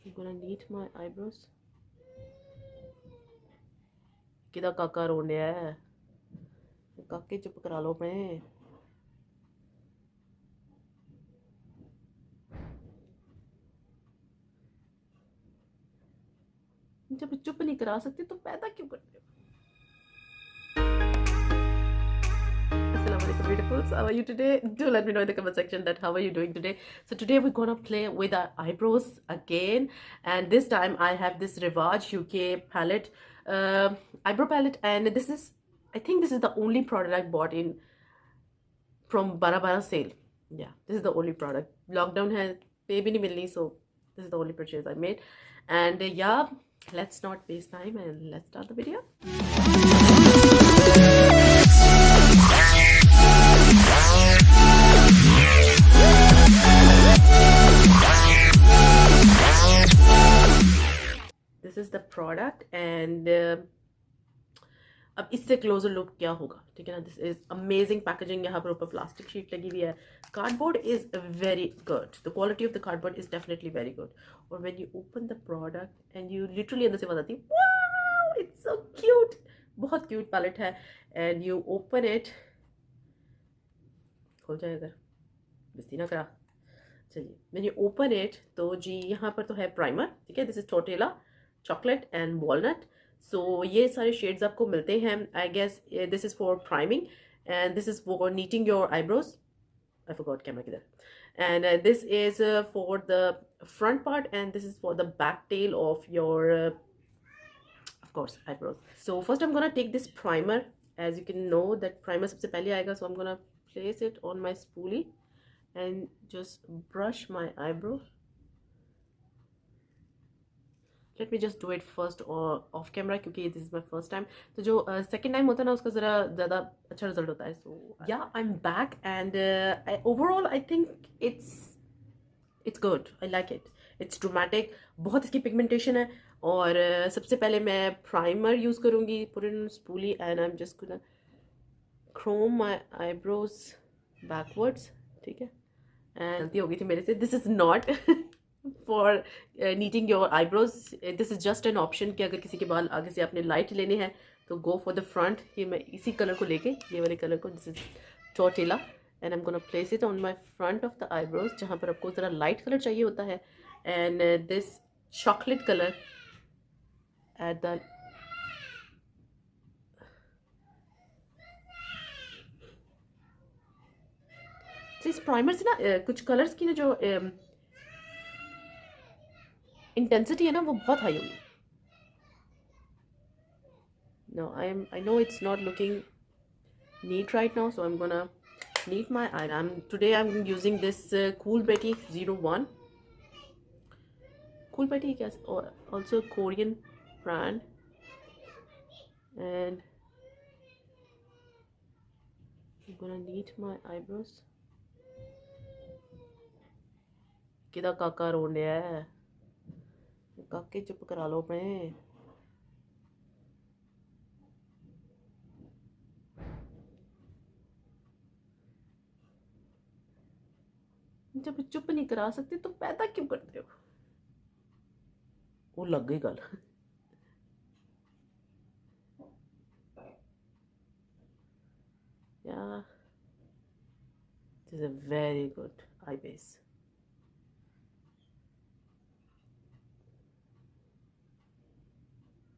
I'm gonna neat my eyebrows. किदा काका रोन रहा है? काके चुप करा लो अपने. जब चुप नहीं करा सकते तो पैदा क्यों करते हो? Assalamualaikum beautifuls, how are you today? Do let me know in the comment section that how are you doing today. So today we're gonna play with our eyebrows again, and this time I have this Rivajuk UK palette, eyebrow palette, and this is, I think this is the only product I bought in from Bara sale. Yeah, this is the only product. Lockdown has pay bhi nahi milni, so this is the only purchase I made. And yeah, let's not waste time and let's start the video. This is the product, and अब इससे closure look क्या होगा, ठीक है ना. This is amazing packaging. यहाँ पर ऊपर प्लास्टिक शीट लगी हुई है. Cardboard is very good. The quality of the cardboard is definitely very good. और when you open the product and you literally अंदर से आवाज आती है, वाओ इट्स सो क्यूट. बहुत क्यूट पैलेट है. एंड यू ओपन इट, खोल जाए अगर बेइज्जती ना करा. चलिए, व्हेन यू ओपन इट तो जी यहाँ पर तो है प्राइमर, ठीक है. This is Totela chocolate and walnut. So ये सारे शेड्स आपको मिलते हैं. I guess this is for priming and this is for neating your eyebrows. I forgot camera किधर. and this is for the front part, and this is for the back tail of your of course eyebrows. So first I'm gonna take this primer. As you can know that primer sabse pehle aayega, so I'm gonna place it on my spoolie and just brush my eyebrow. Let me just do it first or off camera क्योंकि this is my first time. तो जो second time होता है ना उसका ज़रा ज़्यादा अच्छा result होता है. So yeah, I'm back and overall I think it's good. I like it. It's dramatic. बहुत इसकी pigmentation है. और सबसे पहले मैं primer use करूँगी, put it on spoolie, and I'm just gonna chrome my eyebrows backwards. ठीक है. And गलती हो गई थी मेरे से. This is not for knitting your eyebrows. This is just an option कि अगर किसी के बाल आगे से आपने लाइट लेने हैं तो गो फॉर द फ्रंट. ये मैं इसी कलर को लेके, ये वाले कलर को, this is Totela, and I am gonna place it on my front of the eyebrows जहाँ पर आपको ज़रा लाइट कलर चाहिए होता है. And this chocolate colour at the इस प्राइमर से ना कुछ कलर्स की ना जो इंटेंसिटी है ना वो बहुत हाई होगी. No, I know it's not looking neat right now, so I'm gonna neat my eye. Today I'm using this Cool Betty 01. Cool Betty is also a Korean brand, and I'm gonna neat my eyebrows. किदा काका रोन रहा है? काके चुप करा लो अपने. जब चुप नहीं करा सकते तो पैदा क्यों करते हो? वो लग गई गल. Yeah, this is a very good eye base.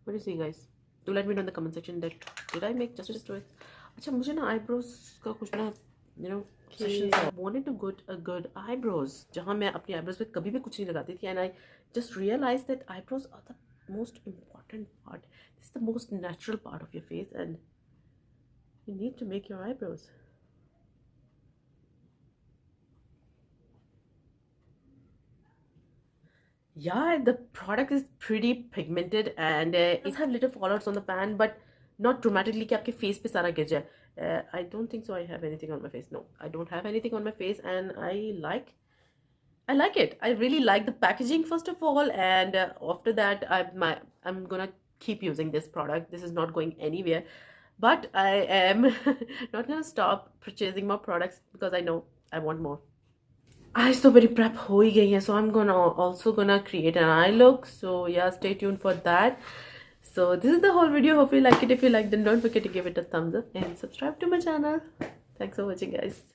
What do you see, guys? Do let me know in the comment section that did I make justice to it. अच्छा, मुझे ना eyebrows का कुछ ना I wanted to get a good eyebrows जहाँ मैं अपनी eyebrows पे कभी भी कुछ नहीं लगाती थी, and I just realized that eyebrows are the most important part. This is the most natural part of your face, and you need to make your eyebrows. Yeah, the product is pretty pigmented and it does have little fallouts on the pan, but not dramatically कि आपके face पे सारा गिर जाए. I don't think so. I have anything on my face. No, I don't have anything on my face, and I like it. I really like the packaging first of all, and after that I'm gonna keep using this product. This is not going anywhere, but I am not gonna stop purchasing more products because I know I want more. eyes तो मेरी prep हो ही गई है, so I'm also gonna create an eye look. So yeah, stay tuned for that. So this is the whole video. Hope you like it. If you like, then don't forget to give it a thumbs up and subscribe to my channel. Thanks for watching, guys.